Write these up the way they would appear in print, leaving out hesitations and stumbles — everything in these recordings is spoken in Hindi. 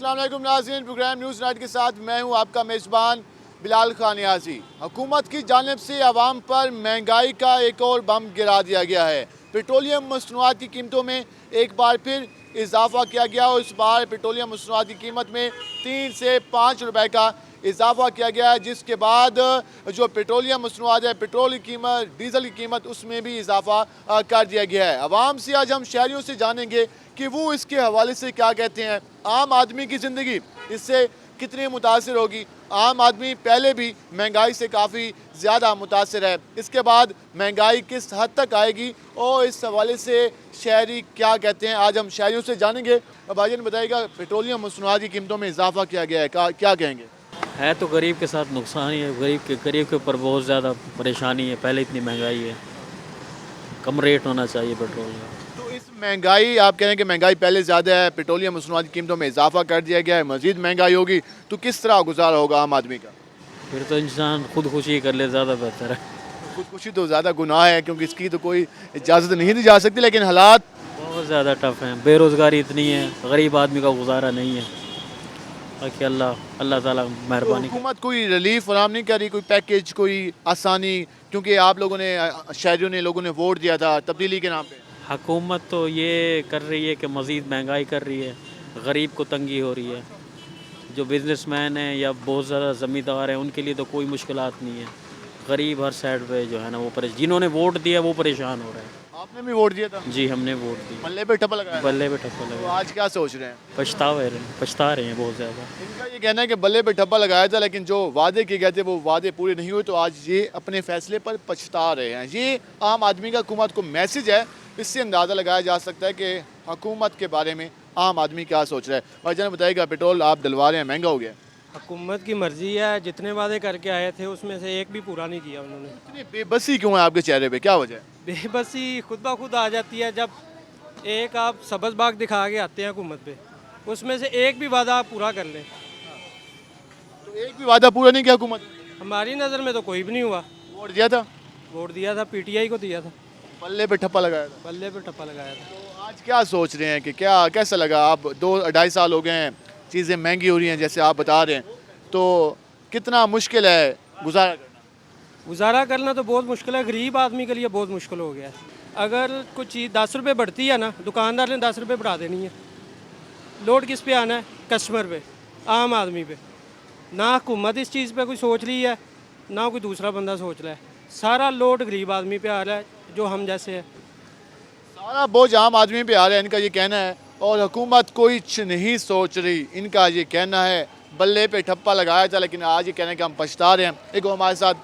अस्सलाम वालेकुम नाज़रीन, प्रोग्राम न्यूज़ नाइट के साथ मैं हूं आपका मेज़बान बिलाल खान याजी। हुकूमत की जानिब से आवाम पर महंगाई का एक और बम गिरा दिया गया है। पेट्रोलियम मसनूआत की कीमतों में एक बार फिर इजाफा किया गया और इस बार पेट्रोलियम मसनूआत की कीमत में 3 से 5 रुपए का इजाफा किया गया है, जिसके बाद जो पेट्रोलियम मसनूआत है, पेट्रोल की कीमत, डीजल की कीमत, उसमें भी इजाफा कर दिया गया है। आवाम से आज हम शहरियों से जानेंगे कि वो इसके हवाले से क्या कहते हैं। आम आदमी की ज़िंदगी इससे कितनी मुतासिर होगी। आम आदमी पहले भी महंगाई से काफ़ी ज़्यादा मुतासिर है, इसके बाद महंगाई किस हद तक आएगी और इस हवाले से शहरी क्या कहते हैं, आज हम शहरियों से जानेंगे। भाईजान बताइएगा, पेट्रोलियम मसनूआत की कीमतों में इजाफा किया गया है, क्या कहेंगे? है तो गरीब के साथ नुकसान ही है। गरीब के ऊपर बहुत ज़्यादा परेशानी है। पहले इतनी महंगाई है, कम रेट होना चाहिए पेट्रोल का। तो इस महंगाई, आप कह रहे हैं कि महंगाई पहले ज़्यादा है, पेट्रोलियम मसनूआत की कीमतों में इजाफा कर दिया गया है, मज़ीद महंगाई होगी तो किस तरह गुजारा होगा आम आदमी का? फिर तो इंसान खुदकुशी कर ले, ज़्यादा बेहतर है। खुदकुशी तो ज़्यादा गुनाह है, क्योंकि इसकी तो कोई इजाज़त नहीं दी जा सकती, लेकिन हालात बहुत ज़्यादा टफ है। बेरोज़गारी इतनी है, गरीब आदमी का गुजारा नहीं है। बाकी अल्लाह ताला मेहरबानी। हुकूमत कोई रिलीफ फराम नहीं कर रही, कोई पैकेज, कोई आसानी? क्योंकि आप लोगों ने, शहरियों ने, लोगों ने वोट दिया था तब्दीली के नाम पे। हुकूमत तो ये कर रही है कि मज़ीद महंगाई कर रही है, गरीब को तंगी हो रही है। जो बिजनेसमैन हैं या बहुत ज़्यादा ज़मींदार हैं, उनके लिए तो कोई मुश्किलात नहीं है। गरीब हर साइड पे जो है ना, वो जिन्होंने वोट दिया वो परेशान हो रहे हैं। आपने भी वोट दिया था? जी, हमने वोट दी। बल्ले पे ठप्पा लगाया था? बल्ले पे ठप्पा तो लगा। आज क्या सोच रहे हैं? पछता रहे हैं बहुत ज़्यादा। इनका ये कहना है कि बल्ले पे ठप्पा लगाया था, लेकिन जो वादे किए गए थे वो वादे पूरे नहीं हुए, तो आज ये अपने फैसले पर पछता रहे हैं। ये आम आदमी का हुकूमत को मैसेज है। इससे अंदाज़ा लगाया जा सकता है कि हुकूमत के बारे में आम आदमी क्या सोच रहा है। भाईजान बताइएगा, पेट्रोल आप डलवा रहे हैं, महंगा हो गया है। हुकूमत की मर्जी है, जितने वादे करके आए थे उसमें से एक भी पूरा नहीं किया उन्होंने। इतनी बेबसी क्यों है आपके चेहरे पे, क्या वजह है? बेबसी खुद ब खुद आ जाती है जब एक आप सब्ज़ बाग दिखा के आते हैं हुकूमत पे, उसमें से एक भी वादा आप पूरा कर लें। तो एक भी वादा पूरा नहीं किया हुकूमत ने? हमारी नज़र में तो कोई भी नहीं हुआ। वोट दिया था, वोट दिया था, पीटीआई को दिया था, बल्ले पे ठप्पा लगाया था। बल्ले पे टप्पा लगाया था। तो आज क्या सोच रहे हैं कि क्या, कैसा लगा? आप 2-2.5 साल हो गए हैं, चीज़ें महंगी हो रही हैं जैसे आप बता रहे हैं, तो कितना मुश्किल है गुजारा करना? गुजारा करना तो बहुत मुश्किल है, गरीब आदमी के लिए बहुत मुश्किल हो गया है। अगर कुछ चीज़ 10 रुपये बढ़ती है ना, दुकानदार ने 10 रुपये बढ़ा देनी है। लोड किस पे आना है? कस्टमर पे, आम आदमी पे। ना हुकूमत इस चीज़ पे कोई सोच रही है, ना कोई दूसरा बंदा सोच रहा है। सारा लोड गरीब आदमी पे आ रहा है, जो हम जैसे है। सारा बोझ आम आदमी पे आ रहा है, इनका ये कहना है, और हुकूमत कुछ नहीं सोच रही, इनका ये कहना है। बल्ले पे ठप्पा लगाया था, लेकिन आज ये कहना है कि हम पछता रहे हैं। एक हमारे साथ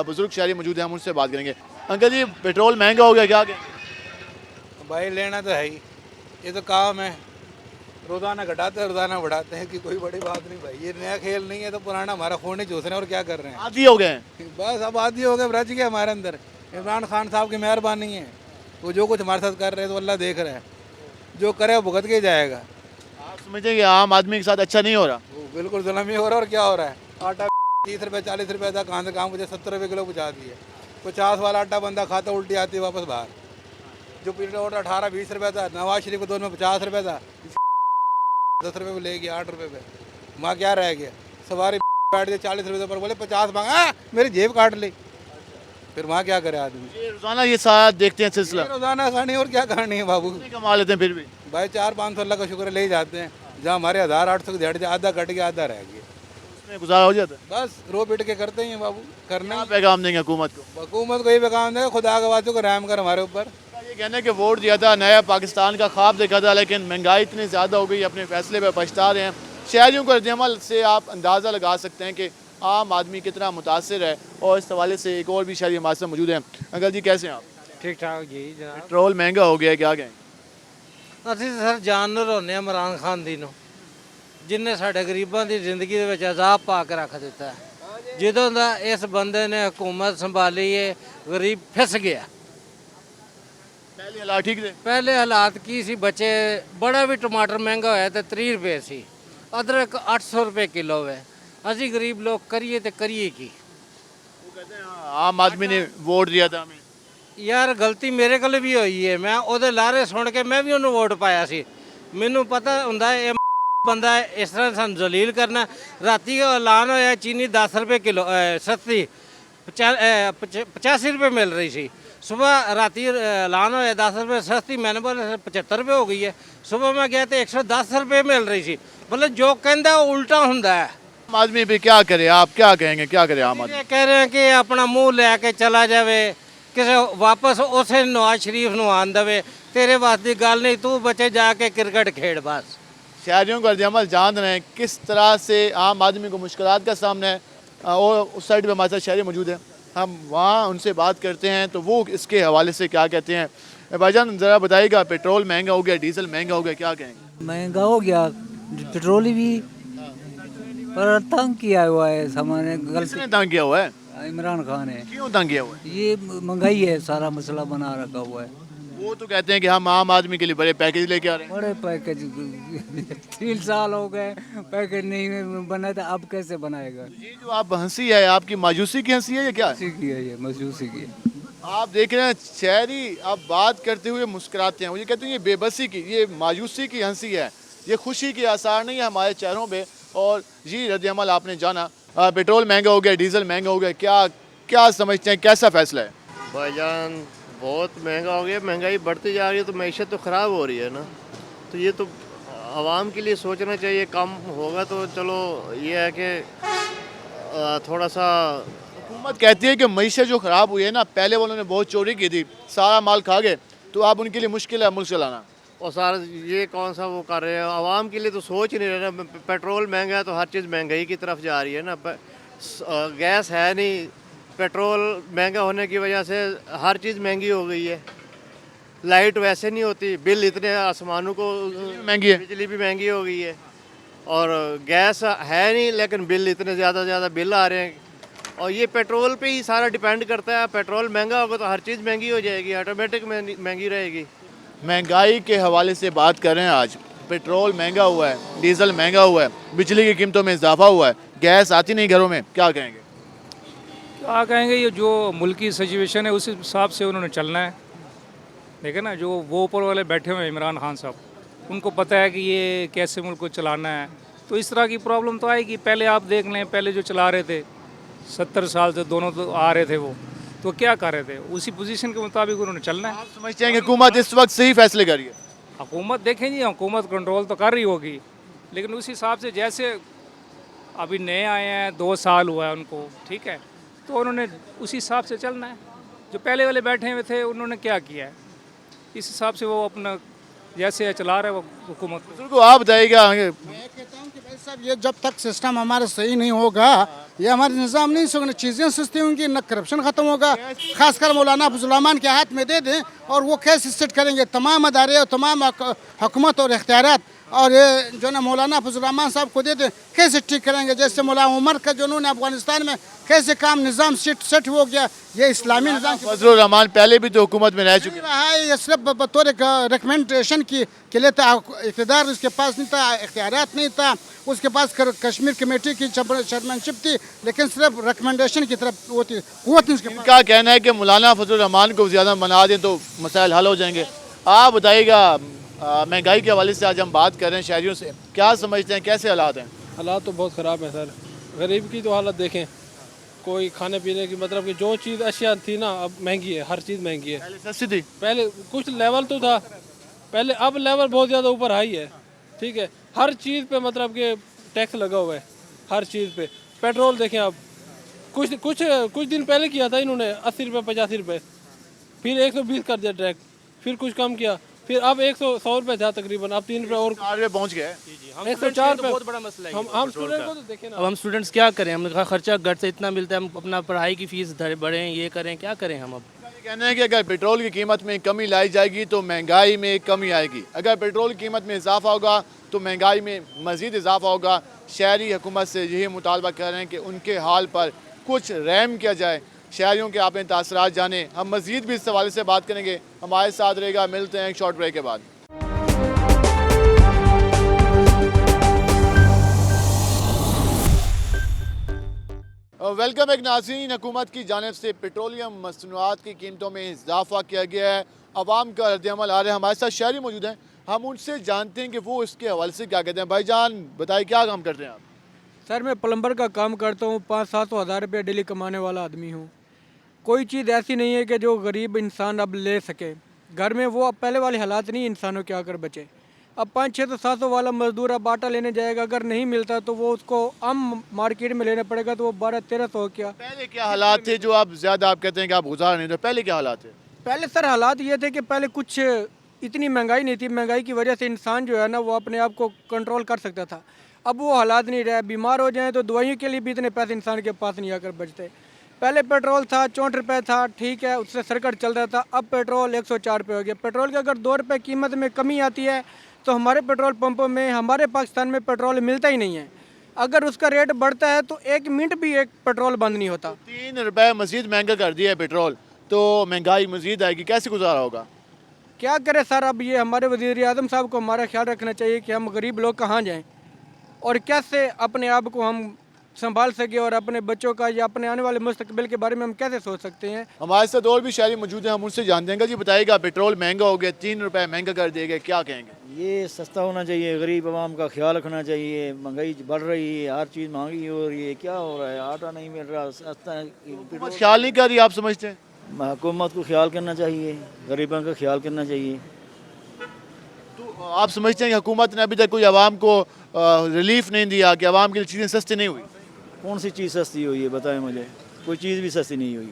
बुजुर्ग शहरी मौजूद हैं, हम उनसे बात करेंगे। अंकल जी, पेट्रोल महंगा हो गया, क्या कहेंगे? भाई लेना तो है ही, ये तो काम है। रोज़ाना घटाते हैं, रोज़ाना बढ़ाते हैं, कि कोई बड़ी बात नहीं भाई। ये नया खेल नहीं है, तो पुराना हमारा खून ही चूस रहे हैं। और क्या कर रहे हैं? आदी हो गए हैं। बस अब आदि हो गए, रच गए हमारे अंदर। इमरान खान साहब की मेहरबानी है, वो जो कुछ हमारे साथ कर रहे हैं तो अल्लाह देख रहा है। जो करे वो भुगत के जाएगा। आप समझते हैं कि आम आदमी के साथ अच्छा नहीं हो रहा? वो बिल्कुल जुल्म ही हो रहा है। और क्या हो रहा है? आटा 30 रुपये 40 रुपये था, कहाँ से काम मुझे 70 रुपये किलो पहुँचा दिए। 50 वाला आटा बंदा खाता, उल्टी आती है वापस बाहर। जो पिछले ऑर्डर 18-20 रुपये था, नवाज शरीफ को 2 में 50 रुपये था, 10 रुपये में ले गया, 8 रुपये पे। वहाँ क्या रह गया? सवारी बैठ गए 40 रुपये पर, बोले 50 मांगा, मेरी जेब काट ली। फिर वहाँ क्या करे आदमी? ये रोजाना ये साथ देखते हैं सिलसिला। रोजाना खानी और क्या खानी है बाबू? कितने कमा लेते हैं फिर भी? भाई 400-500 अल्लाह का शुक्र ले ही जाते हैं। जहाँ हमारे 1000-800 की झड़, आधा कट गया, आधा रह गया। उसमें गुजारा हो जाता है? बस रो पिट के करते ही हैं बाबू, करना क्या ही। पैगाम देंगे हुकूमत को? हुकूमत को यही पैगाम देगा, खुदा के वास्ते को रहम कर हमारे ऊपर। ये कहना है कि वोट दिया था, नया पाकिस्तान का ख्वाब देखा था, लेकिन महंगाई इतनी ज़्यादा हो गई, अपने फैसले पर पछता रहे हैं। शहरियों को रद्दअमल से आप अंदाज़ा लगा सकते हैं कि आम आदमी कितना मुतासिर है। और इस हवाले से एक और भी शहरी हमारे साथ मौजूद हैं। अंकल जी, कैसे हैं आप? ठीक ठाक जी जनाब। पेट्रोल महंगा हो गया है, क्या कहें? ਅਸੀਂ ਤਾਂ ਸਰ ਜਾਨਵਰ ਹੁੰਦੇ ਹਾਂ ਇਮਰਾਨ ਖਾਨ ਦੀ ਨੂੰ, ਜਿਨਨੇ ਸਾਡੇ ਗਰੀਬਾਂ ਦੀ ਜ਼ਿੰਦਗੀ ਦੇ ਵਿੱਚ ਅਜ਼ਾਬ ਪਾ ਕੇ ਰੱਖ ਦਿੱਤਾ ਹੈ। ਜਦੋਂ ਦਾ ਇਸ ਬੰਦੇ ਨੇ ਹਕੂਮਤ ਸੰਭਾਲੀ ਹੈ, ਗਰੀਬ ਫਿਸ ਗਿਆ। पहले हालात ठीक थे? ਪਹਿਲੇ ਹਾਲਾਤ ਕੀ ਸੀ? ਬੱਚੇ ਬੜਾ ਵੀ ਟਮਾਟਰ ਮਹਿੰਗਾ ਹੋਇਆ ਤੇ 30 ਰੁਪਏ ਸੀ, ਅਦਰਕ 800 ਰੁਪਏ ਕਿਲੋ ਹੈ। ਅਸੀਂ ਗਰੀਬ ਲੋਕ ਕਰੀਏ ਤੇ ਕਰੀਏ ਕੀ? वो कहते हैं आम आदमी ने वोट दिया था हमें। ਯਾਰ ਗਲਤੀ ਮੇਰੇ ਕੋਲ ਵੀ ਹੋਈ ਹੈ। ਮੈਂ ਉਹਦੇ ਲਾਰੇ ਸੁਣ ਕੇ ਮੈਂ ਵੀ ਉਹਨੂੰ ਵੋਟ ਪਾਇਆ ਸੀ। ਮੈਨੂੰ ਪਤਾ ਹੁੰਦਾ ਇਹ बंदा इस तरह सानू जलील करना। राती का ऐलान होया चीनी 10 रुपये किलो सस्ती 85 रुपये मिल रही थी। सुबह राती ऐलान होया 10 रुपये सस्ती, मैंने बोला 75 रुपये हो गई है। सुबह मैं गया तो 110 रुपये मिल रही थी। मतलब जो कहता है उल्टा होंदा है। आम आदमी भी क्या करे, आप क्या कहेंगे, क्या करे आम आदमी? ये कह रहे हैं कि अपना मुंह लैके चला जावे, किसी वापस उसे नवाज शरीफ ਨੂੰ ਆਣ ਦੇਵੇ। तेरे वास की गल नहीं, तू बचे जाके क्रिकेट खेड बस। शहरियों का रद्द-ए-अमल जान रहे हैं किस तरह से आम आदमी को मुश्किलात का सामना है। और उस साइड पे हमारे साथ शहरी मौजूद हैं, हम वहाँ उनसे बात करते हैं तो वो इसके हवाले से क्या कहते हैं। भाईजान ज़रा बताइएगा, पेट्रोल महंगा हो गया, डीजल महंगा हो गया, क्या कहेंगे? महंगा हो गया, पेट्रोल भी, पर तंग किया हुआ है सामान्य किसने तंग किया हुआ है? इमरान खान है। क्यों तंग किया हुआ है? ये महंगाई है, सारा मसला बना रखा हुआ है। वो तो कहते हैं कि हम आम आदमी के लिए बड़े पैकेज लेके आ रहे हैं। बड़े पैकेज 3 साल हो गए, पैकेज नहीं बना था, अब कैसे बनाएगा? ये जो आप हंसी है, आपकी मायूसी की हंसी है या क्या है? मायूसी की है, ये मायूसी की है। आप देख रहे हैं शहरी अब बात करते हुए मुस्कुराते हैं, वो ये कहते हैं ये बेबसी की, ये मायूसी की हंसी है, ये खुशी के आसार नहीं है हमारे चेहरों पे। और जी रद्द-ए-अमल आपने जाना, पेट्रोल महंगा हो गया, डीजल महंगा हो गया, क्या क्या समझते हैं, कैसा फैसला है? भाईजान बहुत महंगा हो गया, महंगाई बढ़ती जा रही है तो मैशत तो ख़राब हो रही है ना। तो ये तो आवाम के लिए सोचना चाहिए, कम होगा तो चलो ये है कि थोड़ा सा। हुकूमत कहती है कि मईशत जो ख़राब हुई है ना, पहले वालों ने बहुत चोरी की थी, सारा माल खा गए, तो अब उनके लिए मुश्किल है मुल्क चलाना। और सारा ये कौन सा वो कर रहे हैं, आवाम के लिए तो सोच ही नहीं रहे ना। पेट्रोल महंगा है तो हर चीज़ महंगाई की तरफ जा रही है ना। गैस है नहीं, पेट्रोल महंगा होने की वजह से हर चीज़ महंगी हो गई है। लाइट वैसे नहीं होती, बिल इतने आसमानों को महंगी है, बिजली भी महंगी हो गई है। और गैस है नहीं लेकिन बिल इतने ज़्यादा बिल आ रहे हैं। और ये पेट्रोल पे ही सारा डिपेंड करता है। पेट्रोल महंगा होगा तो हर चीज़ महंगी हो जाएगी, ऑटोमेटिक महंगी रहेगी। महंगाई के हवाले से बात कर रहे हैं आज। पेट्रोल महंगा हुआ है, डीजल महंगा हुआ है, बिजली की कीमतों में इजाफा हुआ है, गैस आती नहीं घरों में, क्या कहेंगे? क्या कहेंगे, ये जो मुल्क की सिचुएशन है उस हिसाब से उन्होंने चलना है। देखे ना, जो वो ऊपर वाले बैठे हुए हैं इमरान खान साहब, उनको पता है कि ये कैसे मुल्क को चलाना है। तो इस तरह की प्रॉब्लम तो आएगी। पहले आप देख लें, पहले जो चला रहे थे 70 साल से दोनों तो आ रहे थे, वो तो क्या कर रहे थे, उसी पोजीशन के मुताबिक उन्होंने चलना है। आप समझते हैं कि हुकूमत इस वक्त सही फैसले कर रही है? हुकूमत देखें जी, हुकूमत कंट्रोल तो कर रही होगी, लेकिन उस हिसाब से जैसे अभी नए आए हैं, 2 साल हुआ है उनको, ठीक है, तो उन्होंने उसी हिसाब से चलना है। जो पहले वाले बैठे हुए थे उन्होंने क्या किया है, इस हिसाब से वो अपना जैसे चला रहे वो हुकूमत। बुजुर्गों आप बताइएगा। मैं कहता हूँ कि भाई साहब, ये जब तक सिस्टम हमारा सही नहीं होगा, ये हमारे निज़ाम नहीं सुन, चीज़ें सस्ती होंगी, न करप्शन ख़त्म होगा। खासकर मौलाना फजल रहमान के हाथ में दे दें और वो कैसे सेट करेंगे तमाम अदारे और तमाम हुकूमत और इख्तियारात, और ये जो ना मौलाना फजल रहमान साहब को दे दें, कैसे ठीक करेंगे। जैसे मौलाना उमर का जो उन्होंने अफगानिस्तान में कैसे काम निज़ाम सेट हो गया, ये इस्लामी निज़ाम फजल रहमान पहले भी तो हुकूमत में रह चुके हैं। रहा है। ये सिर्फ बतौर रिकमेंडेशन के लिए था, इक़्तिदार उसके पास नहीं था, इख्तियारात नहीं था, उसके पास कश्मीर कमेटी की चेयरमैनशिप थी, लेकिन सिर्फ रिकमेंडेशन की तरफ वो थी, कुव्वत नहीं उसके पास। इनका कहना है कि मौलाना फजल रहमान को ज़्यादा मना दें तो मसाइल हल हो जाएंगे। आप बताइएगा, महंगाई के हवाले से आज हम बात कर रहे हैं शहरियों से, क्या समझते हैं, कैसे हालात हैं? हालात तो बहुत ख़राब है सर। गरीब की तो हालत देखें, कोई खाने पीने की, मतलब कि जो चीज़ अशिया थी ना अब महंगी है, हर चीज़ महंगी है। पहले सस्ती थी, पहले कुछ लेवल तो था पहले, अब लेवल बहुत ज़्यादा ऊपर हाई है, ठीक है। हर चीज़ पे मतलब कि टैक्स लगा हुआ है, हर चीज़ पे। पेट्रोल देखें आप, कुछ दिन पहले किया था इन्होंने 80 रुपये 85 रुपये, फिर 120 कर दिया ट्रैक, फिर कुछ कम किया, फिर अब 100 रुपये था तकरीबन, अब 3 रुपये और 4 रुपये पहुँच गए। 104 रुपये। बहुत बड़ा मसला है हम स्टूडेंट को तो देखें ना, अब हम स्टूडेंट्स क्या करें, हम खर्चा घर से इतना मिलता है, हम अपना पढ़ाई की फीस बढ़ें, ये करें, क्या करें हम अब। कहना है कि अगर पेट्रोल की कीमत में कमी लाई जाएगी तो महंगाई में कमी आएगी, अगर पेट्रोल की कीमत में इजाफा होगा तो महंगाई में मज़ीद इजाफा होगा। शहरी हुकूमत से यही मुतालबा कर रहे हैं कि उनके हाल पर कुछ रहम किया जाए। शहरियों के आपने तासरात जाने, हम मज़ीद भी इस हवाले से बात करेंगे, हमारे साथ रहेगा। मिलते हैं एक शॉर्ट ब्रेक के बाद। वेलकम। एक नाज़रीन, हुकूमत की जानिब से पेट्रोलियम मसनूआत की कीमतों में इजाफा किया गया है, अवाम का रद्द-ए-अमल आ रहा है। हमारे साथ शहरी मौजूद हैं, हम उनसे जानते हैं कि वो इसके हवाले से क्या कहते हैं। भाईजान बताइए क्या काम करते हैं आप? सर मैं प्लम्बर का काम करता हूँ, 500-700 हज़ार रुपये डेली कमाने वाला आदमी हूँ। कोई चीज़ ऐसी नहीं है कि जो गरीब इंसान अब ले सके। घर में वो अब पहले वाले हालात नहीं इंसानों के आकर बचे। अब 500-600-700 वाला मजदूर अब आटा लेने जाएगा, अगर नहीं मिलता तो वो उसको आम मार्केट में लेना पड़ेगा, तो वो 1200-1300 क्या। पहले क्या हालात थे जो आप ज़्यादा आप कहते हैं कि आप गुजार नहीं थे? पहले क्या हालात थे? पहले सर हालात ये थे कि पहले कुछ इतनी महंगाई नहीं थी, महंगाई की वजह से इंसान जो है ना वो अपने आप को कंट्रोल कर सकता था। अब वो हालात नहीं रहे, बीमार हो जाएं तो दवाइयों के लिए भी इतने पैसे इंसान के पास नहीं आकर बचते। पहले पेट्रोल था 64 रुपये था, ठीक है, उससे सर्कट चल रहा था। अब पेट्रोल 104 रुपये हो गया। पेट्रोल की अगर 2 रुपये कीमत में कमी आती है तो हमारे पेट्रोल पंपों में, हमारे पाकिस्तान में पेट्रोल मिलता ही नहीं है। अगर उसका रेट बढ़ता है तो 1 मिनट भी एक पेट्रोल बंद नहीं होता। 3 रुपये मज़ीद महंगा कर दिया है पेट्रोल, तो महंगाई मज़ीद आएगी, कैसे गुजारा होगा? क्या करें सर, अब ये हमारे वज़ीर आज़म साहब को हमारा ख्याल रखना चाहिए कि हम गरीब लोग कहाँ जाएं और कैसे अपने आप को हम संभाल सके और अपने बच्चों का या अपने आने वाले मुस्तकबिल के बारे में हम कैसे सोच सकते हैं। हमारे साथ और भी शहरी मौजूद हैं, हम उनसे जान देंगे। जी बताइएगा, पेट्रोल महंगा हो गया, 3 रुपये महंगा कर दिए गए, क्या कहेंगे? ये सस्ता होना चाहिए, गरीब आवाम का ख्याल रखना चाहिए। महंगाई बढ़ रही है, हर चीज़ महंगी हो रही है, क्या हो रहा है? आटा नहीं मिल रहा, सस्ता हुकूमत ख्याल नहीं कर रही, आप समझते हैं? हुकूमत को ख्याल करना चाहिए, गरीबों का ख्याल करना चाहिए। तो आप समझते हैं कि हुकूमत ने अभी तक कोई आवाम को रिलीफ नहीं दिया, कि आवाम के लिए चीज़ें सस्ती नहीं हुई? कौन सी चीज़ सस्ती हुई है बताएं मुझे? कोई चीज़ भी सस्ती नहीं हुई।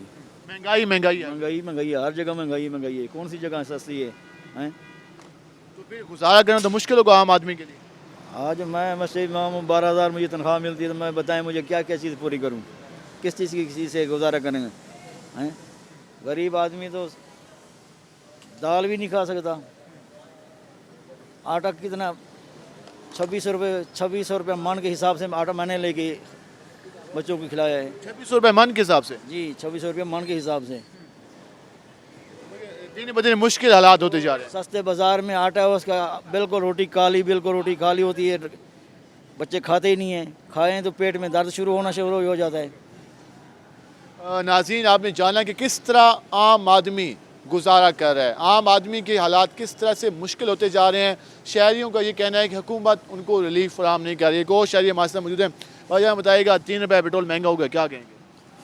महंगाई महंगाई है, महंगाई महंगाई है, हर जगह महंगाई महंगाई है। कौन सी जगह सस्ती है, हैं? तो फिर गुजारा करना तो मुश्किल होगा आम आदमी के लिए। आज मैं मस्जिद इमाम हूँ, 12,000 मुझे तनख्वाह मिलती है, तो मैं बताएं मुझे क्या क्या चीज़ पूरी करूँ? किस चीज़ की चीज़ से गुजारा करेंगे, हैं? गरीब आदमी तो दाल भी नहीं खा सकता। आटा कितना 2600 रुपये मन के हिसाब से आटा मैंने लेके बच्चों को खिलाया है। 2600 रुपये मन के हिसाब से? जी 2600 रुपये मन के हिसाब से। दिन ब दिन मुश्किल हालात होते जा रहे हैं। सस्ते बाज़ार में आटा है उसका बिल्कुल रोटी काली होती है, बच्चे खाते ही नहीं हैं, खाएं तो पेट में दर्द शुरू हो जाता है। नाज़रीन, आपने जाना कि किस तरह आम आदमी गुजारा कर रहा है, आम आदमी के हालात किस तरह से मुश्किल होते जा रहे हैं। शहरियों का ये कहना है कि हुकूमत उनको रिलीफ फराहम नहीं कर रही है। एक और शहरी हमारे साथ मौजूद है। भाईजान बताइएगा, 3 रुपये पेट्रोल महंगा हो गया, क्या कहेंगे?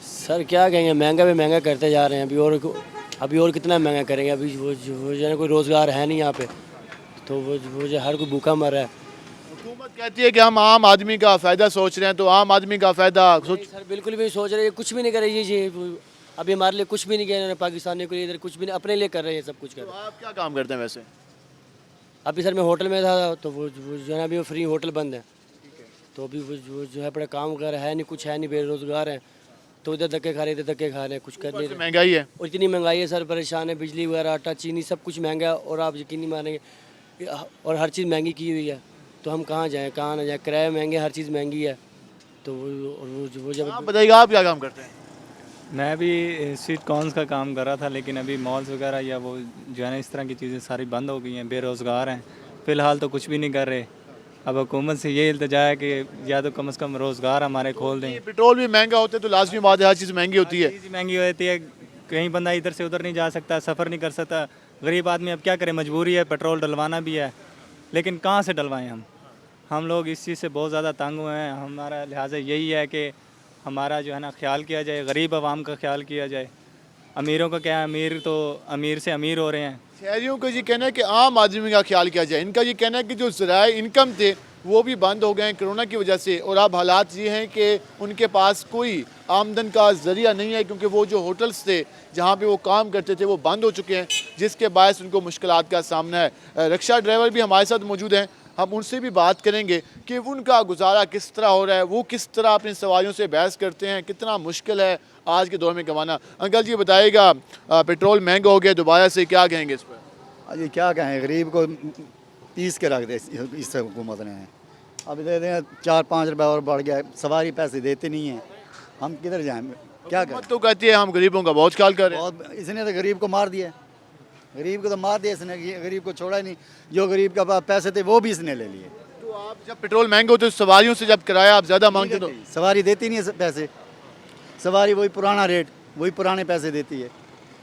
सर क्या कहेंगे, महंगा भी महंगा करते जा रहे हैं। अभी और कितना महंगा करेंगे? अभी वो जो है कोई रोज़गार है नहीं यहाँ पे, तो वो जो हर कोई भूखा मर रहा है। हुकूमत कहती है कि हम आम आदमी का फ़ायदा सोच रहे हैं, तो आम आदमी का फ़ायदा सर बिल्कुल भी सोच रहे हैं, कुछ भी नहीं कर रही है जी। अभी हमारे लिए कुछ भी नहीं किया इन्होंने, पाकिस्तानियों के लिए इधर कुछ भी नहीं, अपने लिए कर रहे हैं सब कुछ कर रहे हैं। आप क्या काम करते हैं वैसे? अभी सर मैं होटल में था, तो वो जो है अभी वो फ्री होटल बंद है, तो अभी वो जो है अपना काम कर है नहीं, कुछ है नहीं, बेरोजगार हैं, तो इधर धक्के खा रहे थे, धक्के खा रहे हैं, कुछ कर नहीं रहे। महंगाई है और इतनी महंगाई है सर, परेशान है। बिजली वगैरह, आटा, चीनी सब कुछ महंगा है, और आप यकीन नहीं मानेंगे, और हर चीज़ महंगी की हुई है, तो हम कहाँ जाएँ कहाँ ना जाएँ? किराए महंगे, हर चीज़ महंगी है, तो वो जब। आप बताइएगा, आप क्या काम करते हैं? मैं भी स्वीट कॉर्न्स का काम कर रहा था, लेकिन अभी मॉल्स वगैरह या वो जो है ना इस तरह की चीज़ें सारी बंद हो गई हैं, बेरोज़गार हैं, फ़िलहाल तो कुछ भी नहीं कर रहे। अब हुकूमत से ये इल्तिजा है कि या तो कम से कम रोज़गार हमारे खोल दें। पेट्रोल भी महंगा होता है तो लाजमी बात है, हर चीज़ महंगी होती है। चीज़ महंगी होती है, कहीं बंदा इधर से उधर नहीं जा सकता, सफ़र नहीं कर सकता। गरीब आदमी अब क्या करे, मजबूरी है, पेट्रोल डलवाना भी है, लेकिन कहाँ से डलवाएँ हम लोग इस चीज़ से बहुत ज़्यादा तंग हुए हैं। हमारा लिहाजा यही है कि हमारा जो है ना ख्याल किया जाए, गरीब आवाम का ख्याल किया जाए। अमीरों का क्या है, अमीर तो अमीर से अमीर हो रहे हैं। शहरियों का ये कहना है कि आम आदमी का ख्याल किया जाए। इनका ये कहना है कि जो ज़राए इनकम थे वो भी बंद हो गए हैं कोरोना की वजह से, और अब हालात ये हैं कि उनके पास कोई आमदन का ज़रिया नहीं है, क्योंकि वो जो होटल्स थे जहाँ पे वो काम करते थे वो बंद हो चुके हैं, जिसके बायस उनको मुश्किलात का सामना है। रिक्शा ड्राइवर भी हमारे साथ मौजूद हैं, हम उनसे भी बात करेंगे कि उनका गुजारा किस तरह हो रहा है, वो किस तरह अपनी सवारियों से बहस करते हैं, कितना मुश्किल है आज के दौर में कमाना। अंकल जी बताइएगा, पेट्रोल महंगा हो गया, दोबारा से क्या कहेंगे इस पर? अजी क्या कहें, गरीब को पीस के रख दे इस हुकूमत ने। अब दे दें 4-5 रुपये और बढ़ गया, सवारी पैसे देते नहीं हैं, हम किधर जाएं? क्या करें? तो कहती है हम गरीबों का बहुत ख्याल कर रहे हैं। इसने तो गरीब को मार दिया, गरीब को तो मार दिया इसने, गरीब को छोड़ा ही नहीं। जो गरीब के पास पैसे थे वो भी इसने ले लिए। तो आप जब पेट्रोल महंगे होते तो सवारियों से जब किराया आप ज़्यादा मांगते तो सवारी देती नहीं है पैसे, सवारी वही पुराना रेट, वही पुराने पैसे देती है।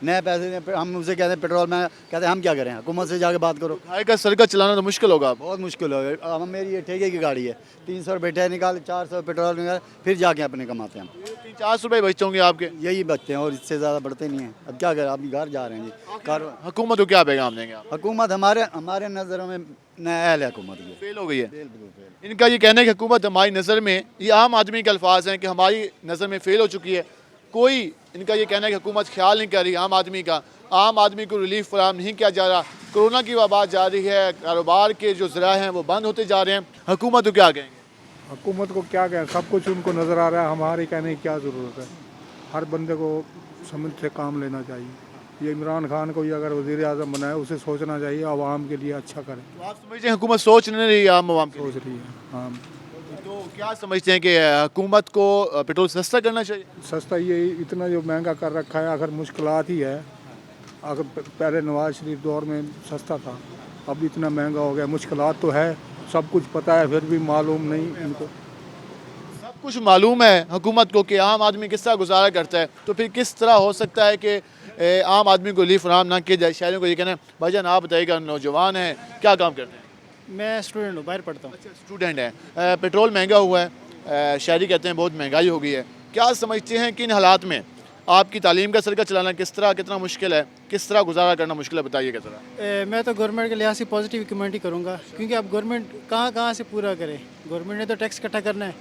नए पैसे दें, हम उनसे कहते हैं पेट्रोल में, कहते हैं हम क्या करें, हुकूमत से जाके बात करो। भाई का सर का चलाना तो मुश्किल होगा। बहुत मुश्किल होगा। अब मेरी ये ठेके की गाड़ी है, 300 रुपये ठेके निकाल, 400 पेट्रोल निकाल, फिर जाके अपने कमाते हैं हम। 300-400 रुपये बचते होंगे आपके? यही बचते हैं और इससे ज़्यादा बढ़ते नहीं हैं। अब क्या करें, अभी घर जा रहे हैं जी। हुकूमत को क्या पैगाम देंगे आप? हुकूमत हमारे नज़रों में नाअहल है, हुकूमत की फेल हो गई है। इनका ये कहना है कि हुकूमत हमारी नज़र में, ये आम आदमी के अल्फाज हैं कि हमारी नज़र में फेल हो चुकी है। कोई इनका ये कहना है कि हुकूमत ख्याल नहीं कर रही आम आदमी का, आम आदमी को रिलीफ फराहम नहीं किया जा रहा। कोरोना की वबा जारी है, कारोबार के जो ज़रा हैं वो बंद होते जा रहे हैं। हुकूमत को क्या कहेंगे? हुकूमत को क्या कहें, सब कुछ उनको नज़र आ रहा है, हमारे कहने की क्या ज़रूरत है। हर बंदे को समझ से काम लेना चाहिए। ये इमरान खान को ही अगर वज़ीर आज़म बनाए, उसे सोचना चाहिए आवाम के लिए अच्छा करें। तो आप समझते हैं हुकूमत सोच नहीं रही आम आवाम की? सोच रही है हाँ। तो क्या समझते हैं कि हुकूमत को पेट्रोल सस्ता करना चाहिए? सस्ता ये इतना जो महंगा कर रखा है, अगर मुश्किलात ही है। अगर पहले नवाज शरीफ दौर में सस्ता था, अब इतना महंगा हो गया। मुश्किलात तो है, सब कुछ पता है, फिर भी मालूम नहीं इनको। सब कुछ मालूम है हुकूमत को कि आम आदमी किस तरह गुजारा करता है, तो फिर किस तरह हो सकता है कि आम आदमी को रिलीफ फराहम ना किया जाए? शहरों को ये कहना है। भाईजान आप बताइएगा, नौजवान हैं, क्या काम करते हैं? मैं स्टूडेंट हूँ, बाहर पढ़ता हूँ। अच्छा, स्टूडेंट हैं। पेट्रोल महंगा हुआ है, शहरी कहते हैं बहुत महंगाई हो गई है। क्या समझते हैं कि इन हालात में आपकी तालीम का सरका चलाना कितना मुश्किल है, किस तरह गुजारा करना मुश्किल है, बताइएगा ज़रा। मैं तो गवर्नमेंट के लिहाज से पॉजिटिव कमेंट करूँगा, क्योंकि अब गवर्नमेंट कहाँ से पूरा करे। गवर्नमेंट ने तो टैक्स इकट्ठा करना है।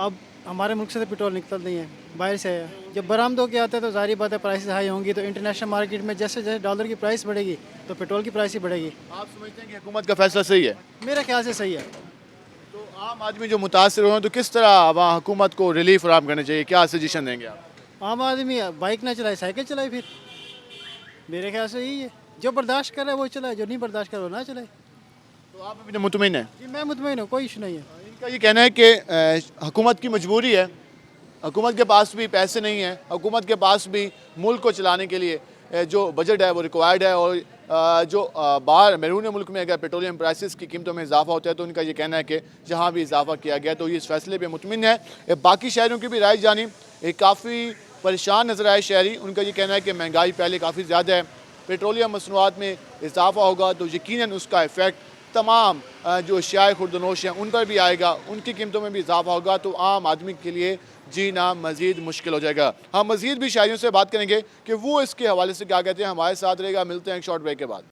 अब हमारे मुल्क से तो पेट्रोल निकलता नहीं है, बाहर से है। जब बरामद होकर आता है तो जाहिर बात है प्राइस हाई होंगी, तो इंटरनेशनल मार्केट में जैसे जैसे डॉलर की प्राइस बढ़ेगी तो पेट्रोल की प्राइस ही बढ़ेगी। आप समझते हैं कि हुकूमत का फैसला सही है? मेरे ख्याल से सही है। तो आम आदमी जो मुतासर हो, तो किस तरह वहाँ हुकूमत को रिलीफ फराहम करना चाहिए, क्या सजेशन देंगे आप? आम आदमी बाइक ना चलाए, साइकिल चलाए। फिर मेरे ख्याल से यही है, जो बर्दाश्त करे वो चलाए, जो नहीं बर्दाश्त करे वो ना चलाए। तो आप अभी मुतमिन हैं? जी मैं मुतमईन हूँ, कोई इशू नहीं है। इनका ये कहना है कि हुकूमत की मजबूरी है, हुकूमत के पास भी पैसे नहीं हैं, हुकूमत के पास भी मुल्क को चलाने के लिए जो बजट है वो रिक्वायर्ड है। और जो बाहर बैरून मुल्क में अगर पेट्रोलियम प्राइसेस की कीमतों में इजाफा होता है, तो उनका ये कहना है कि जहाँ भी इजाफा किया गया तो ये इस फैसले पे मुतमिन है। बाकी शहरों की भी राय जानी, काफ़ी परेशान नज़र आए शहरी। उनका ये कहना है कि महंगाई पहले काफ़ी ज़्यादा है, पेट्रोलियम मसनूआत में इजाफा होगा तो यकीनन उसका इफ़ेक्ट तमाम जो अशियाए खुर्दनोश हैं उन पर भी आएगा, उनकी कीमतों में भी इजाफा होगा, तो आम आदमी के लिए जीना मज़ीद मुश्किल हो जाएगा। हम मज़ीद भी शहरियों से बात करेंगे कि वो इसके हवाले से क्या कहते हैं। हमारे साथ रहेगा, मिलते हैं एक शॉर्ट ब्रेक के बाद।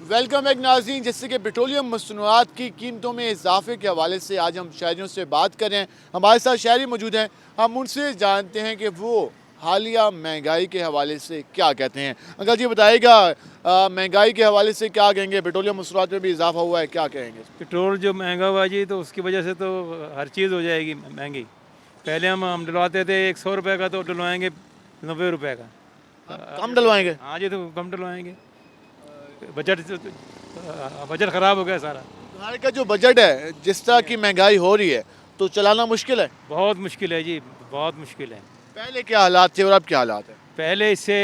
वेलकम बैक नाज़रीन। जैसे कि पेट्रोलियम मसनूआत की कीमतों में इजाफे के हवाले से आज हम शहरियों से बात कर रहे हैं। हमारे साथ शहरी मौजूद हैं, हम उनसे जानते हैं कि वो हालिया महंगाई के हवाले से क्या कहते हैं। अंकल जी बताइएगा, महंगाई के हवाले से क्या कहेंगे? पेट्रोलियम मसनूआत में भी इजाफा हुआ है, क्या कहेंगे? पेट्रोल जो महंगा हुआ जी, तो उसकी वजह से तो हर चीज़ हो जाएगी महंगी। पहले हम डलवाते थे 100 रुपये का, तो डलवाएंगे 90 रुपये का। कम डलवाएंगे? हाँ जी, तो कम डलवाएंगे। बजट ख़राब हो गया सारा। तुम्हारे का जो बजट है, जिस तरह की महंगाई हो रही है, तो चलाना मुश्किल है? बहुत मुश्किल है जी, बहुत मुश्किल है। पहले क्या हालात थे और अब क्या हालात है? पहले इससे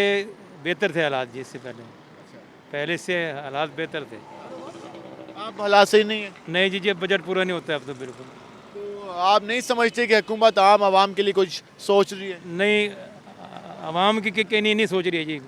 बेहतर थे हालात जी, इससे पहले इससे हालात बेहतर थे। अब हालात सही नहीं है? नहीं जी, बजट पूरा नहीं होता है अब तो बिल्कुल। तो आप नहीं समझते कि हुकूमत आम आवाम के लिए कुछ सोच रही है? नहीं, आवाम की नहीं सोच रही है जी,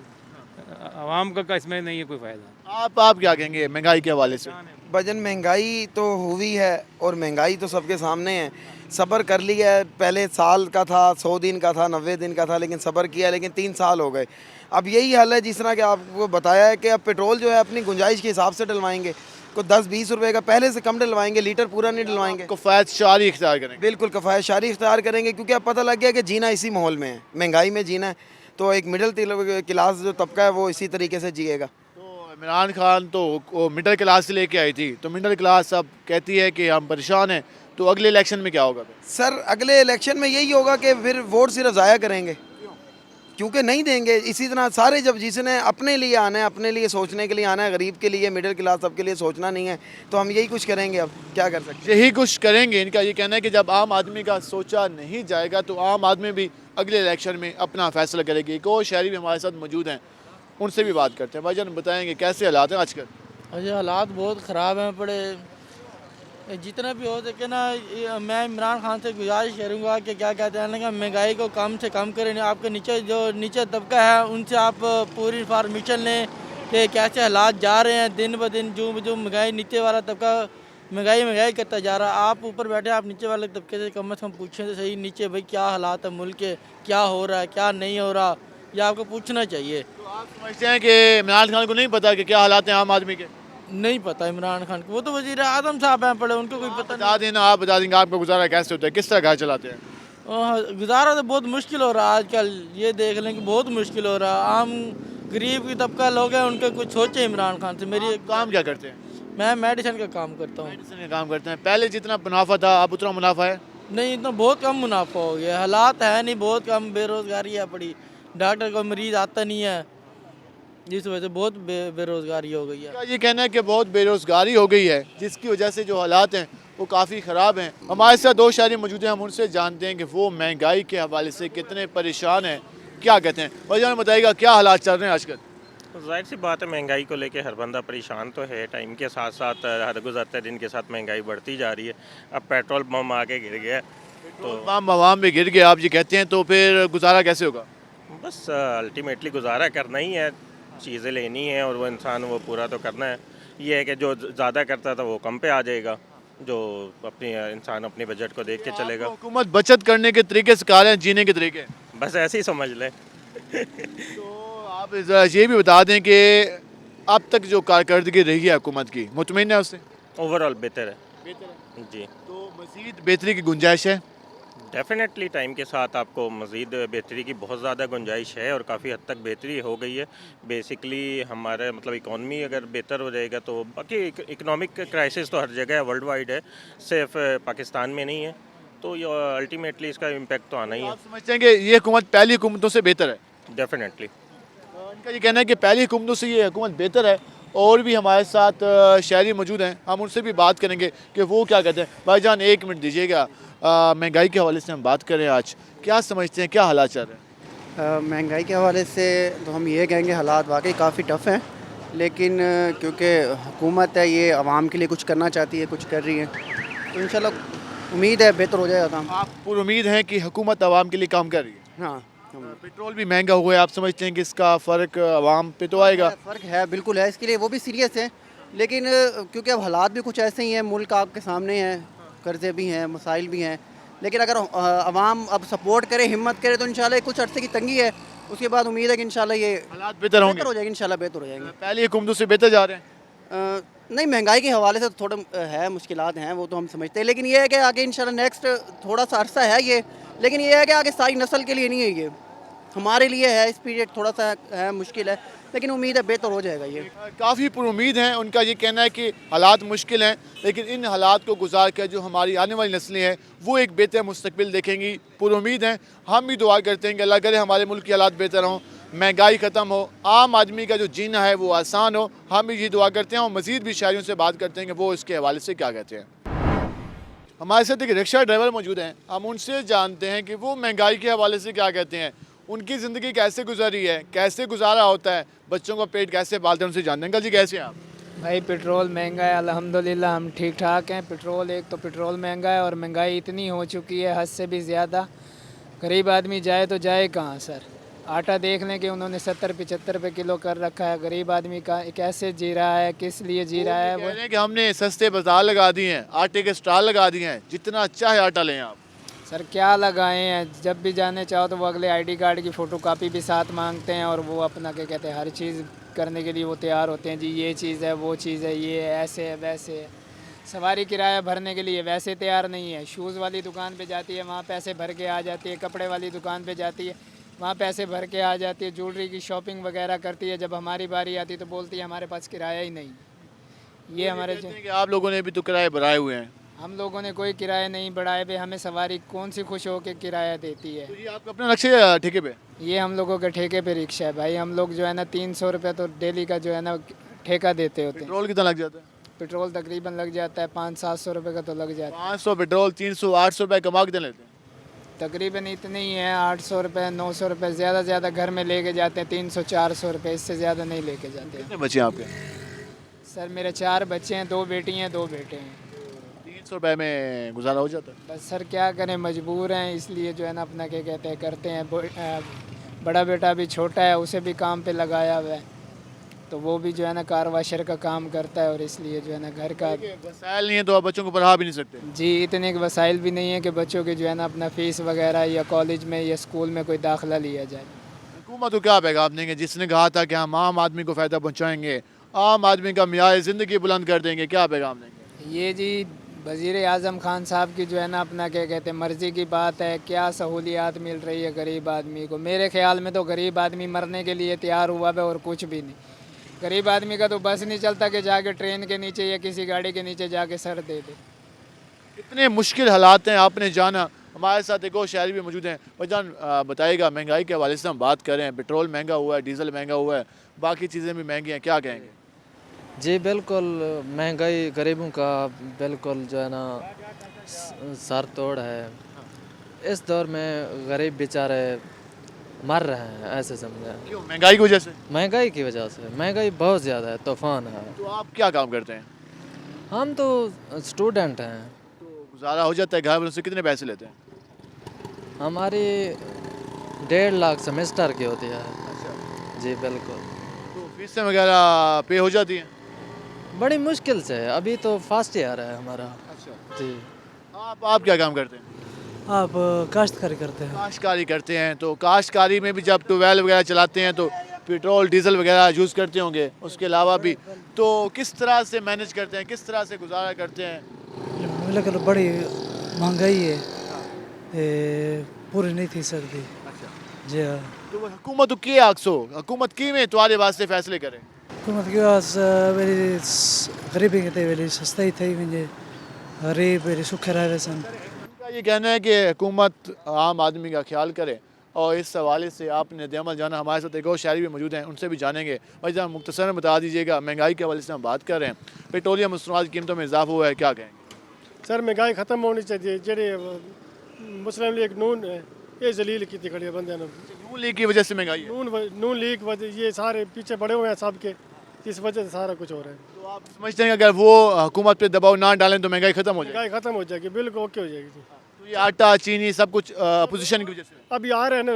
आवाम का इसमें नहीं है कोई फ़ायदा। आप क्या कहेंगे महंगाई के हवाले से? वजन महंगाई तो हुई है, और महंगाई तो सबके सामने है। सब्र कर लिया है, पहले साल का था, 100 दिन का था, 90 दिन का था, लेकिन सब्र किया, लेकिन 3 साल हो गए। अब यही हाल है जिस तरह कि आपको बताया है कि अब पेट्रोल जो है अपनी गुंजाइश के हिसाब से डलवाएंगे, को 10-20 रुपए का पहले से कम डलवाएंगे, लीटर पूरा नहीं डलवाएंगे। किफ़ायत शारी इख्तियार करेंगे? बिल्कुल किफ़ायत शारी इख्तियार करेंगे, क्योंकि अब पता लग गया कि जीना इसी माहौल में है, महंगाई में जीना है। तो एक मिडिल क्लास जो तबका है वो इसी तरीके से जिएगा। इमरान खान तो मिडिल क्लास से लेके आई थी, तो मिडिल क्लास अब कहती है कि हम परेशान हैं, तो अगले इलेक्शन में क्या होगा? सर अगले इलेक्शन में यही होगा कि फिर वोट सिर्फ ज़ाया करेंगे, क्योंकि नहीं देंगे। इसी तरह सारे जब जिसने अपने लिए आना है, अपने लिए सोचने के लिए आना है, गरीब के लिए, मिडिल क्लास सबके लिए सोचना नहीं है, तो हम यही कुछ करेंगे। अब क्या कर सकते हैं, यही कुछ करेंगे। इनका ये कहना है कि जब आम आदमी का सोचा नहीं जाएगा तो आम आदमी भी अगले इलेक्शन में अपना फैसला करेगी। एक और शहरी भी हमारे साथ मौजूद हैं, उनसे भी बात करते हैं। भाईजान बताएंगे कैसे हालात हैं आजकल? अजय हालात बहुत ख़राब हैं, बड़े जितना भी हो सके ना, मैं इमरान खान से गुजारिश करूँगा कि क्या कहते हैं ना, महंगाई को कम से कम करें। आपके नीचे जो नीचे तबका है उनसे आप पूरी इन्फॉर्मेशन लें कि कैसे हालात जा रहे हैं दिन ब दिन। जो महंगाई नीचे वाला तबका महंगाई करता जा रहा है, आप ऊपर बैठे आप नीचे वाले तबके से कम पूछें तो सही, नीचे भाई क्या हालात है मुल्क के, क्या हो रहा है क्या नहीं हो रहा, ये आपको पूछना चाहिए। तो आप समझते हैं कि इमरान खान को नहीं पता कि क्या हालात हैं आम आदमी के? नहीं पता इमरान खान को, वो तो वजीर आजम साहब हैं पड़े, उनको कोई पता बता देना, आप बता देंगे आपका गुजारा कैसे होता है, किस तरह घर चलाते हैं? नहीं। गुजारा तो बहुत मुश्किल हो रहा है आजकल, ये देख लें कि बहुत मुश्किल हो रहा है। आम गरीब की तबका लोग हैं, उनके कुछ सोचे इमरान खान से। मेरी काम क्या करते हैं? मैं मेडिसिन का काम करता हूँ। मेडिसिन का काम करते हैं। पहले जितना मुनाफा था अब उतना मुनाफा है? नहीं, इतना बहुत कम मुनाफा हो गया, हालात है नहीं, बहुत कम बेरोज़गारी है पड़ी, डॉक्टर को मरीज़ आता नहीं है, जिस वजह से बहुत बेरोज़गारी हो गई है। ये कहना है कि बहुत बेरोज़गारी हो गई है, जिसकी वजह से जो हालात हैं वो काफ़ी ख़राब हैं। हमारे साथ दो शहरी मौजूद हैं, हम उनसे जानते हैं कि वो महंगाई के हवाले से कितने परेशान हैं, क्या कहते हैं। भाईजान बताइएगा क्या हालात चल रहे हैं आजकल? जाहिर सी बात है, महंगाई को लेके हर बंदा परेशान तो है। टाइम के साथ साथ हर गुजरते दिन के साथ महंगाई बढ़ती जा रही है। अब पेट्रोल बम आके गिर गया तो बम आवाम में गिर गया, आप ये कहते हैं, तो फिर गुजारा कैसे होगा? बस अल्टीमेटली गुजारा करना ही है, चीज़ें लेनी है और वो इंसान वो पूरा तो करना है। ये है कि जो ज़्यादा करता था वो कम पे आ जाएगा, जो अपनी इंसान अपने बजट को देख के चलेगा। हुकूमत बचत करने के तरीके सिखा रहे हैं, जीने के तरीके बस ऐसे ही समझ लें। तो आप ज़रा ये भी बता दें कि अब तक जो कारकर्दगी रही है हुकूमत की, मुतमईन है उससे? ओवरऑल बेहतर है। बेहतर है जी। तो मज़ीद बेहतरी की गुंजाइश है? डेफिनेटली टाइम के साथ आपको मज़ीद बेहतरी की बहुत ज़्यादा गुंजाइश है और काफ़ी हद तक बेहतरी हो गई है। बेसिकली हमारे मतलब इकॉनमी अगर बेहतर हो जाएगा तो बाकी इकनॉमिक क्राइसिस तो हर जगह है, वर्ल्ड वाइड है, सिर्फ पाकिस्तान में नहीं है, तो ये अल्टीमेटली इसका इम्पेक्ट तो आना ही है। आप समझते हैं कि ये हुकूमत पहली हुकूमतों से बेहतर है? डेफिनेटली इनका ये कहना है कि पहली हुकूमतों से ये हुकूमत बेहतर है। और भी हमारे साथ शहरी मौजूद हैं, हम उनसे भी बात करेंगे कि वो क्या कहते हैं। भाईजान एक मिनट दीजिएगा, महंगाई के हवाले से हम बात करें आज, क्या समझते हैं क्या हालात चल रहे हैं? महंगाई के हवाले से तो हम ये कहेंगे हालात वाकई काफ़ी टफ़ हैं, लेकिन क्योंकि हुकूमत है ये आवाम के लिए कुछ करना चाहती है, कुछ कर रही है, तो इंशाल्लाह उम्मीद है बेहतर हो जाएगा काम। आप पूरी उम्मीद है कि हुकूमत आवाम के लिए काम कर रही है? हाँ। पेट्रोल भी महंगा हुआ है, आप समझते हैं कि इसका फ़र्क आवाम पे तो आएगा? फ़र्क है, बिल्कुल है, इसके लिए वो भी सीरियस है, लेकिन क्योंकि अब हालात भी कुछ ऐसे ही हैं, मुल्क आपके सामने है, कर्ज़े भी हैं, मसाइल भी हैं, लेकिन अगर आवाम अब सपोर्ट करे, हिम्मत करे, तो इंशाल्लाह कुछ अर्से की तंगी है, उसके बाद उम्मीद है कि इंशाल्लाह ये हालात बेहतर होंगे, हो जाएगी, इंशाल्लाह बेहतर हो जाएंगे। पहली हुकूमतों से बेहतर जा रहे हैं? नहीं, महंगाई के हवाले से तो थोड़ा है, मुश्किलात हैं, वो तो हम समझते हैं, लेकिन ये है कि आगे इंशाल्लाह नेक्स्ट थोड़ा सा अरसा है ये, लेकिन ये है कि आगे सारी नस्ल के लिए नहीं है, ये हमारे लिए है, इस पीरियड थोड़ा सा है, मुश्किल है, लेकिन उम्मीद है बेहतर हो जाएगा। ये काफ़ी पुरुमीद हैं, उनका ये कहना है कि हालात मुश्किल हैं, लेकिन इन हालात को गुजार कर जो हमारी आने वाली नस्लें हैं वो एक बेहतर मुस्तकबिल देखेंगी। पुरुमीद हैं, हम भी दुआ करते हैं कि अल्लाह करे हमारे मुल्क की हालात बेहतर हों, महंगाई ख़त्म हो, आम आदमी का जो जीना है वो आसान हो। हम भी ये दुआ करते हैं और मज़ीद भी शायरियों से बात करते हैं कि वो इसके हवाले से क्या कहते हैं। हमारे साथ एक रिक्शा ड्राइवर मौजूद हैं, हम उनसे जानते हैं कि वो महंगाई के हवाले से क्या कहते हैं, उनकी ज़िंदगी कैसे गुजरी है, कैसे गुजारा होता है, बच्चों का पेट कैसे पालते हैं, उनसे जानते हैं। अंकल जी कैसे हैं आप? भाई पेट्रोल महंगा है, अल्हम्दुलिल्लाह हम ठीक ठाक हैं। पेट्रोल एक तो पेट्रोल महंगा है और महंगाई इतनी हो चुकी है हद से भी ज़्यादा, गरीब आदमी जाए तो जाए कहाँ सर। आटा देख लें कि उन्होंने 70-75 रुपये किलो कर रखा है, गरीब आदमी का कैसे जी रहा है, किस लिए जी रहा है। वो कह रहे हैं कि हमने सस्ते बाजार लगा दिए हैं, आटे के स्टॉल लगा दिए हैं, जितना अच्छा है आटा लें आप। सर क्या लगाए हैं, जब भी जाने चाहो तो वो अगले आईडी कार्ड की फ़ोटोकॉपी भी साथ मांगते हैं और वो अपना क्या कहते हैं हर चीज़ करने के लिए वो तैयार होते हैं, जी ये चीज़ है, वो चीज़ है, ये ऐसे है वैसे है। सवारी किराया भरने के लिए वैसे तैयार नहीं है, शूज़ वाली दुकान पे जाती है वहाँ पैसे भर के आ जाती है, कपड़े वाली दुकान पे जाती है वहाँ पैसे भर के आ जाती है, ज्वेलरी की शॉपिंग वगैरह करती है, जब हमारी बारी आती है तो बोलती है हमारे पास किराया ही नहीं। ये हमारे कि आप लोगों ने भी तो किराए बढ़ाए हुए हैं। हम लोगों ने कोई किराया नहीं बढ़ाए भाई, हमें सवारी कौन सी खुश हो के किराया देती है। तो ये आपका अपना रिक्शा या ठेके पे? ये हम लोगों के ठेके पे रिक्शा है भाई, हम लोग जो है ना 300 रुपये तो डेली का जो है ना ठेका देते होते हैं। पेट्रोल कितना लग जाता है? पेट्रोल तकरीबन लग जाता है 500-700 रुपये का तो लग जाता है। 500 पेट्रोल, 300-800 रुपये कमा के लेते हैं तकरीबन इतने ही है, 800 रुपये 900 रुपये, ज़्यादा से ज़्यादा घर में लेके जाते हैं 300-400 रुपये, इससे ज़्यादा नहीं लेके जाते। कितने बच्चे हैं आपके? सर मेरे 4 बच्चे हैं, 2 बेटी हैं 2 बेटे हैं। ₹300 में गुजारा हो जाता है? बस सर क्या करें, मजबूर हैं, इसलिए जो है ना अपना क्या कहते हैं करते हैं। बड़ा बेटा भी छोटा है, उसे भी काम पे लगाया हुआ है, तो वो भी जो है ना कार वाशर का काम करता है, और इसलिए जो है ना घर का वसाइल नहीं है तो आप बच्चों को पढ़ा भी नहीं सकते। जी, इतने के वसाइल भी नहीं है कि बच्चों के जो है ना अपना फ़ीस वगैरह या कॉलेज में या स्कूल में कोई दाखिला लिया जाए। हुकूमत को क्या पैगाम देंगे जिसने कहा था कि हम आम आदमी को फ़ायदा पहुँचाएँगे, आम आदमी का मियार ज़िंदगी बुलंद कर देंगे, क्या पैगाम देंगे? ये जी वज़ीर आज़म खान साहब की जो है ना अपना क्या कहते हैं मर्ज़ी की बात है, क्या सहूलियात मिल रही है गरीब आदमी को। मेरे ख़्याल में तो गरीब आदमी मरने के लिए तैयार हुआ है और कुछ भी नहीं। गरीब आदमी का तो बस नहीं चलता कि जाके ट्रेन के नीचे या किसी गाड़ी के नीचे जाके सर दे दे। इतने मुश्किल हालात हैं, आपने जाना। हमारे साथ एक और शहरी भी मौजूद हैं। भाईजान बताइएगा, महंगाई के हवाले से हम बात कर रहे हैं, पेट्रोल महंगा हुआ है, डीजल महंगा हुआ है, बाकी चीज़ें भी महंगी हैं, क्या कहेंगे? जी बिल्कुल, महंगाई गरीबों का बिल्कुल जो है ना सर तोड़ है। इस दौर में गरीब बेचारे मर रहे हैं, ऐसे समझे। क्यों? महंगाई की वजह से? महंगाई की वजह से, महंगाई बहुत ज़्यादा है, तूफान है। तो आप क्या काम करते हैं? हम तो स्टूडेंट हैं। तो गुजारा हो जाता है? घर वालों से कितने पैसे लेते हैं? हमारी 1.5 लाख सेमेस्टर की होती है। जी बिल्कुल। तो फीसें वगैरह पे हो जाती हैं? बड़ी मुश्किल से, अभी तो फर्स्ट ईयर है हमारा। अच्छा जी। आप क्या काम करते हैं? आप काश्तकारी करते हैं? काश्तकारी करते हैं। तो काश्तकारी में भी जब ट्यूबवेल वगैरह चलाते हैं तो पेट्रोल डीजल वगैरह यूज़ करते होंगे, उसके अलावा भी तो किस तरह से मैनेज करते हैं, किस तरह से गुजारा करते हैं? लेकिन बड़ी महंगाई है, पूरी नहीं थी सकती। जी हाँ। तो हुकूमत की आक्सो हुकूमत की में तुम्हारे वास्ते फैसले करें? हुकूमत की वास मेरी गरीबी के थे, मेरी सस्ती थी, मुझे गरीब मेरी सुख रहे सन। उनका ये कहना है कि हुकूमत आम आदमी का ख्याल करे, और इस हवाले से आपने दमल जाना। हमारे साथ एक और शहरी भी मौजूद हैं, उनसे भी जानेंगे। भाई साहब मुख्तसर बता दीजिएगा, महंगाई के हवाले से हम बात कर रहे हैं, पेट्रोलियम मसनूआत की कीमतों में इजाफा हुआ है, क्या कहेंगे? सर महंगाई खत्म होनी चाहिए। जेडे मुस्लिम लीग नून ये जलील की खड़ी है बंदे ने। नून लीग की वजह से महंगाई है? नून लीग वजह ये सारे पीछे पड़े हुए हैं सब के, इस वजह से सारा कुछ हो रहा है। तो आप समझते हैं कि अगर वो हुकूमत पे दबाव ना डालें तो महंगाई खत्म हो जाएगी? महंगाई खत्म हो जाएगी, बिल्कुल ओके हो जाएगी। तो ये आटा चीनी सब कुछ अपोजिशन की वजह से अभी आ रहे हैं ना,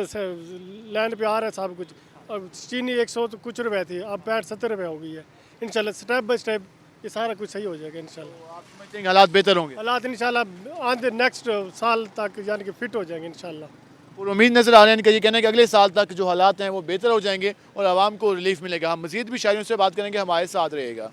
लैंड पे आ रहा है सब कुछ। अब चीनी 100 तो कुछ रुपए थी, अब 65-70 रुपए हो गई है। इंशाल्लाह स्टेप बाय स्टेप ये सारा कुछ सही हो जाएगा इंशाल्लाह। आप समझते हैं कि हालात बेहतर होंगे? हालात इंशाल्लाह आगे नेक्स्ट साल तक यानी कि फिट हो जाएंगे इंशाल्लाह। और उम्मीद नज़र आ रहे हैं इनका ये कहना है कि अगले साल तक जो हालात हैं वो बेहतर हो जाएंगे और आवाम को रिलीफ मिलेगा। हम मज़ीद भी शायरियों से बात करेंगे, हमारे साथ रहेगा।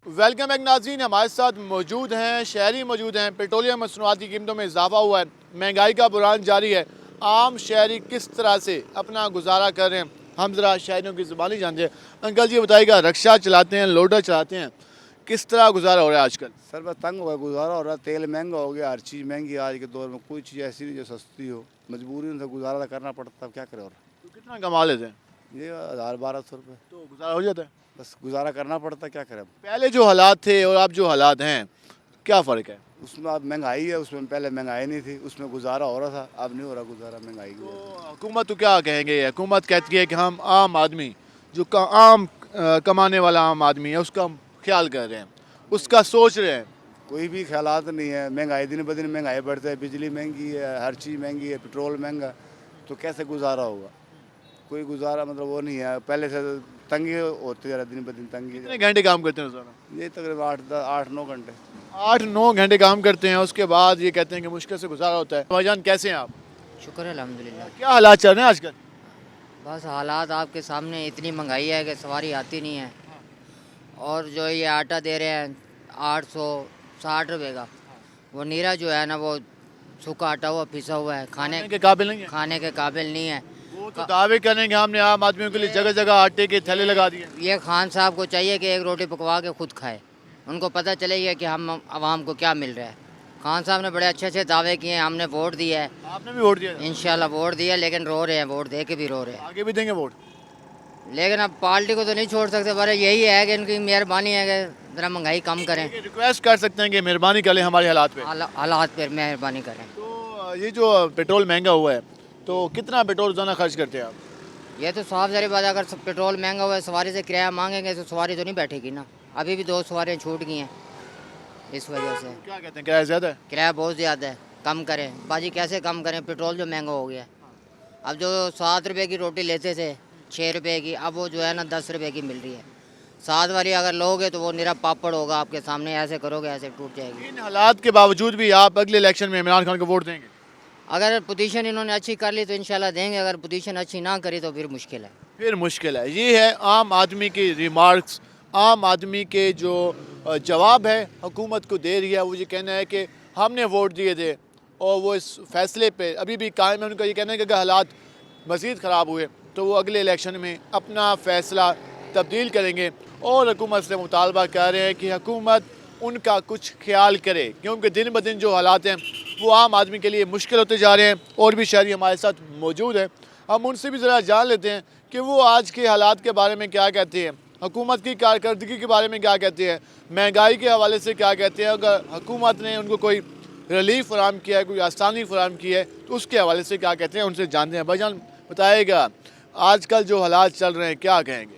वेलकम बैक नाज़रीन, हमारे साथ मौजूद हैं शहरी मौजूद हैं। पेट्रोलियम मसनूआत की कीमतों में इजाफा हुआ है, महंगाई का बुरान जारी है। आम शहरी किस तरह से अपना गुजारा कर रहे हैं, हम ज़रा शहरियों की ज़ुबानी जानते हैं। अंकल जी बताइएगा, रिक्शा चलाते हैं, लोडर चलाते हैं, किस तरह गुजारा हो रहा है आजकल? सर बस तंग हुआ गुजारा हो रहा है। तेल महंगा हो गया, हर चीज़ महंगी है आज के दौर में। कोई चीज़ ऐसी नहीं जो सस्ती हो, मजबूरी उनसे गुजारा करना पड़ता है, क्या करें। और तो कितना कमा लेते हैं? ये 1000-1200 रुपये तो गुजारा हो जाता है? बस गुजारा करना पड़ता है, क्या करें। पहले जो हालात थे और अब जो हालात हैं, क्या फ़र्क है? उसमें अब महंगाई है, उसमें पहले महंगाई नहीं थी, उसमें गुजारा हो रहा था, अब नहीं हो रहा गुजारा महंगाई की वजह से। हुकूमत तो क्या कहेंगे? हुकूमत कहती है कि हम आम आदमी जो आम कमाने वाला आम आदमी है उसका ख्याल कर रहे हैं, उसका सोच रहे हैं। कोई भी ख्यालात नहीं है। महंगाई दिन ब दिन महंगाई बढ़ता है, बिजली महंगी है, हर चीज़ महंगी है, पेट्रोल महंगा, तो कैसे गुजारा होगा? कोई गुजारा मतलब वो नहीं है। पहले से तंगी होती है, दिन ब दिन तंगी। कितने घंटे काम करते हैं रोज़ाना? ये तकरीबन 8-9 घंटे। 8-9 घंटे काम करते हैं, उसके बाद ये कहते हैं कि मुश्किल से गुजारा होता है। भाईजान कैसे हैं आप? शुक्र है अल्हम्दुलिल्लाह। क्या हालात चल रहे हैं आजकल? बस हालात आपके सामने, इतनी महंगाई है कि सवारी आती नहीं है। और जो ये आटा दे रहे हैं 860 रुपये का, वो नीरा जो है ना वो सूखा आटा हुआ पिसा हुआ है, खाने के काबिल नहीं है। खाने के काबिल नहीं है। वो तो दावे करेंगे हमने आम आदमियों के लिए जगह जगह आटे के थैले लगा दिए। ये खान साहब को चाहिए कि एक रोटी पकवा के खुद खाए, उनको पता चलेगा कि हम आवाम को क्या मिल रहा है। खान साहब ने बड़े अच्छे अच्छे दावे किए हैं, हमने वोट दिया है। आपने भी वोट दिया? इंशाल्लाह वोट दिया, लेकिन रो रहे हैं, वोट दे के भी रो रहे हैं। आगे भी देंगे वोट? लेकिन अब पार्टी को तो नहीं छोड़ सकते, पर यही है कि इनकी मेहरबानी है कि ज़रा महंगाई कम करें। रिक्वेस्ट कर सकते हैं कि मेहरबानी करें हमारे हालात पे, हालात पर मेहरबानी करें। तो ये जो पेट्रोल महंगा हुआ है, तो कितना पेट्रोल रोजाना खर्च करते हैं आप? ये तो साफ ज़ाहिर बात है, अगर पेट्रोल महंगा हुआ है, सवारी से किराया मांगेंगे तो सवारी तो नहीं बैठेगी ना। अभी भी 2 सवारियाँ छूट गई हैं इस वजह से। क्या कहते हैं, किराया ज़्यादा है? किराया बहुत ज़्यादा है, कम करें बाजी। कैसे कम करें, पेट्रोल जो महंगा हो गया है। अब जो 7 रुपये की रोटी लेते थे 6 रुपये की, अब वो जो है ना 10 रुपये की मिल रही है। 7 वाली अगर लोगे तो वो निरा पापड़ होगा आपके सामने, ऐसे करोगे ऐसे टूट जाएगी। इन हालात के बावजूद भी आप अगले इलेक्शन में इमरान खान को वोट देंगे? अगर पोजीशन इन्होंने अच्छी कर ली तो इंशाल्लाह देंगे, अगर पोजीशन अच्छी ना करी तो फिर मुश्किल है। फिर मुश्किल है। ये है आम आदमी की रिमार्क्स, आम आदमी के जो जवाब है हुकूमत को दे रही है। वो ये कहना है कि हमने वोट दिए थे और वो इस फैसले पे अभी भी कायम है। उनका ये कहना है कि अगर हालात मज़ीद ख़राब हुए तो वो अगले इलेक्शन में अपना फ़ैसला तब्दील करेंगे और हुकूमत से मुतालबा कर रहे हैं कि हुकूमत उनका कुछ ख्याल करे, क्योंकि दिन ब दिन जो हालात हैं वो आम आदमी के लिए मुश्किल होते जा रहे हैं। और भी शहरी हमारे साथ मौजूद हैं, हम उनसे भी ज़रा जान लेते हैं कि वो आज के हालात के बारे में क्या कहते हैं, हुकूमत की कारकर्दगी के बारे में क्या कहते हैं, महंगाई के हवाले से क्या कहते हैं। अगर हुकूमत ने उनको कोई रिलीफ फराम किया है, कोई आसानी फराम की है तो उसके हवाले से क्या कहते हैं, उनसे जानते हैं। भाईजान बताएगा आजकल जो हालात चल रहे हैं क्या कहेंगे?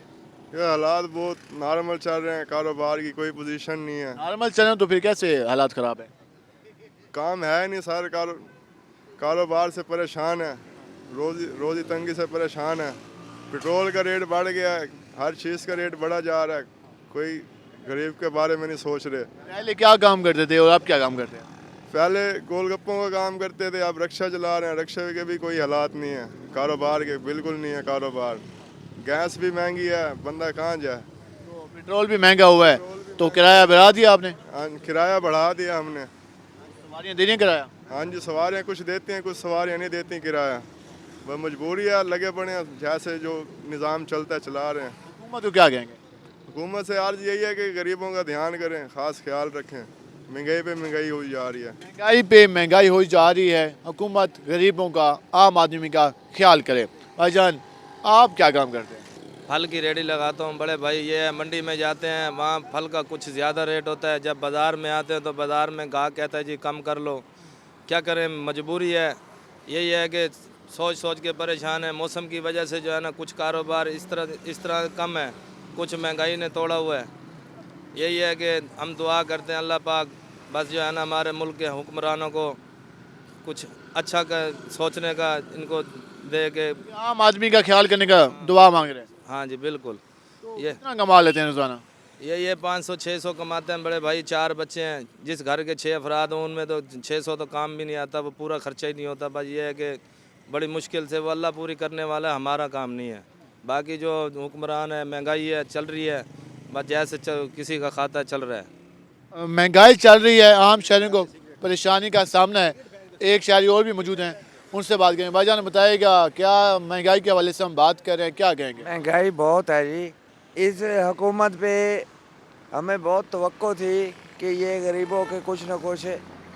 ये हालात बहुत नॉर्मल चल रहे हैं, कारोबार की कोई पोजीशन नहीं है। नॉर्मल चल रहे हैं तो फिर कैसे हालात ख़राब है? काम है नहीं सर, कारोबार से परेशान है, रोज़ी तंगी से परेशान है। पेट्रोल का रेट बढ़ गया है, हर चीज़ का रेट बढ़ा जा रहा है, कोई गरीब के बारे में नहीं सोच रहे। पहले क्या काम करते थे और अब क्या काम करते हैं? पहले गोलगप्पों का काम करते थे, अब रिक्शा चला रहे हैं। रिक्शा के भी कोई हालात नहीं है, कारोबार के बिल्कुल नहीं है कारोबार। गैस भी महंगी है, बंदा कहाँ जाए। तो पेट्रोल भी महंगा हुआ है तो किराया बढ़ा दिया आपने? किराया बढ़ा दिया हमने। सवारियाँ दे रही हैं किराया? हाँ जी, सवारियाँ कुछ देती हैं, कुछ सवारियाँ नहीं देती किराया। वह मजबूरी है, लगे पड़े हैं, जैसे जो निज़ाम चलता है चला रहे हैं। हुकूमत को क्या कहेंगे? हुकूमत से अर्ज यही है कि गरीबों का ध्यान करें, ख़ास ख्याल रखें। महंगाई पे महंगाई हो जा रही है, महंगाई पे महंगाई हो जा रही है, हुकूमत गरीबों का, आम आदमी का ख्याल करे। भाईजान आप क्या काम करते हैं? फल की रेडी लगाता हूँ बड़े भाई। ये है मंडी में जाते हैं, वहाँ फल का कुछ ज़्यादा रेट होता है। जब बाज़ार में आते हैं तो बाज़ार में गाहक कहता है जी कम कर लो, क्या करें, मजबूरी है। यही है कि सोच के परेशान है। मौसम की वजह से जो है ना कुछ कारोबार इस तरह कम है, कुछ महंगाई ने तोड़ा हुआ है। यही है कि हम दुआ करते हैं अल्लाह पाक बस जो है ना हमारे मुल्क के हुक्मरानों को कुछ अच्छा सोचने का इनको दे के आम आदमी का ख्याल करने का दुआ मांग रहे हैं। हाँ जी बिल्कुल। ये कितना कमा लेते हैं रोजाना? ये 500-600 कमाते हैं बड़े भाई। 4 बच्चे हैं, जिस घर के 6 अफराद हों उनमें तो 600 तो काम भी नहीं आता, वो पूरा खर्चा ही नहीं होता। बस ये है कि बड़ी मुश्किल से वो अल्लाह पूरी करने वाला है, हमारा काम नहीं है। बाकी जो हुक्मरान है, महंगाई है चल रही है, बस जैसे किसी का खाता चल रहा है। महंगाई चल रही है, आम शहरियों को परेशानी का सामना है। एक शहरी और भी मौजूद हैं, उनसे बात करेंगे। भाईजान बताएगा क्या महंगाई के हवाले से हम बात कर रहे हैं, क्या कहेंगे? महंगाई बहुत है जी। इस हुकूमत पे हमें बहुत तवक्को थी कि ये गरीबों के कुछ न कुछ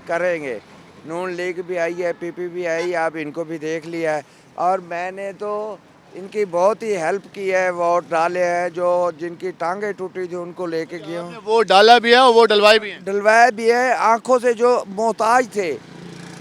करेंगे। नून लीग भी आई है, पीपी भी आई, आप इनको भी देख लिया है। और मैंने तो इनकी बहुत ही हेल्प की है, वोट डाले हैं। जो जिनकी टांगे टूटी थी उनको लेके गया हूँ। वो डाला भी है और वो डलवाए भी हैं? डलवाए भी है। आँखों से जो मोहताज थे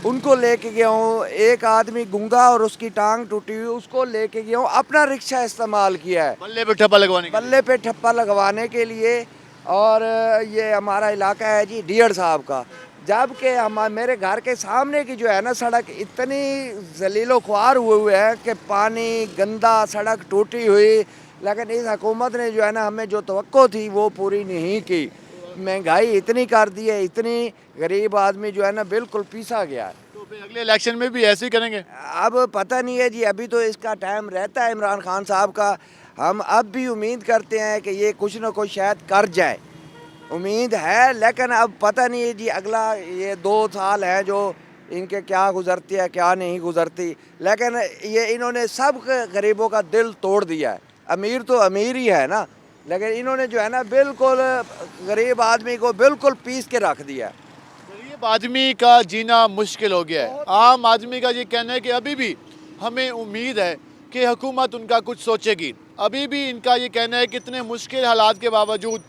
उनको लेके गया हूँ। एक आदमी गूंगा और उसकी टांग टूटी हुई, उसको लेके गया हूँ। अपना रिक्शा इस्तेमाल किया है बल्ले पे ठप्पा लगवाने के लिए। बल्ले पे ठप्पा लगवाने के लिए। और ये हमारा इलाका है जी डीएड साहब का। जबकि हम मेरे घर के सामने की जो है ना सड़क इतनी जलीलो ख्वार हुए हैं कि पानी गंदा, सड़क टूटी हुई। लेकिन इस हुकूमत ने जो है ना हमें जो तवक्को थी वो पूरी नहीं की। महंगाई इतनी कर दी है, इतनी गरीब आदमी जो है ना बिल्कुल पीसा गया है। तो फिर अगले इलेक्शन में भी ऐसे ही करेंगे? अब पता नहीं है जी, अभी तो इसका टाइम रहता है इमरान खान साहब का। हम अब भी उम्मीद करते हैं कि ये कुछ ना कुछ शायद कर जाए, उम्मीद है। लेकिन अब पता नहीं है जी, अगला ये 2 साल है जो इनके क्या गुजरती है क्या नहीं गुजरती। लेकिन ये इन्होंने सब गरीबों का दिल तोड़ दिया है। अमीर तो अमीर ही है ना, लेकिन इन्होंने जो है ना बिल्कुल गरीब आदमी को बिल्कुल पीस के रख दिया है। गरीब आदमी का जीना मुश्किल हो गया है। आम आदमी का ये कहना है कि अभी भी हमें उम्मीद है कि हुकूमत उनका कुछ सोचेगी। अभी भी इनका ये कहना है कि इतने मुश्किल हालात के बावजूद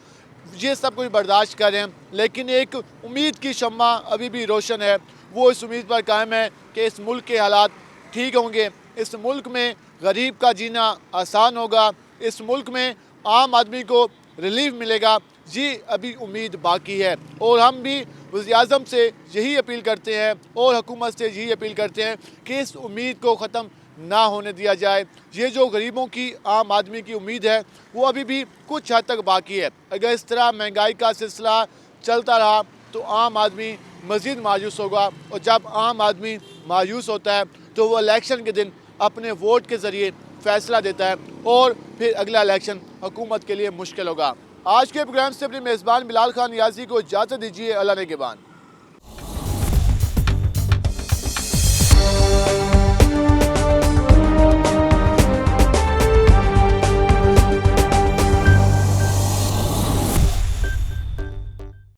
ये सब कुछ बर्दाश्त कर रहे हैं, लेकिन एक उम्मीद की शम्मा अभी भी रोशन है। वो इस उम्मीद पर कायम है कि इस मुल्क के हालात ठीक होंगे, इस मुल्क में गरीब का जीना आसान होगा, इस मुल्क में आम आदमी को रिलीफ मिलेगा, जी अभी उम्मीद बाकी है। और हम भी वज़ीर-ए-आज़म से यही अपील करते हैं और हुकूमत से यही अपील करते हैं कि इस उम्मीद को ख़त्म ना होने दिया जाए। ये जो गरीबों की, आम आदमी की उम्मीद है वो अभी भी कुछ हद तक बाकी है। अगर इस तरह महंगाई का सिलसिला चलता रहा तो आम आदमी मज़ीद मायूस होगा, और जब आम आदमी मायूस होता है तो वो इलेक्शन के दिन अपने वोट के ज़रिए फ़ैसला देता है और फिर अगला इलेक्शन हुकूमत के लिए मुश्किल होगा। आज के प्रोग्राम से अपने मेज़बान बिलाल खान नियाज़ी को इजाज़त दीजिए। अल्लाह ने के बाद।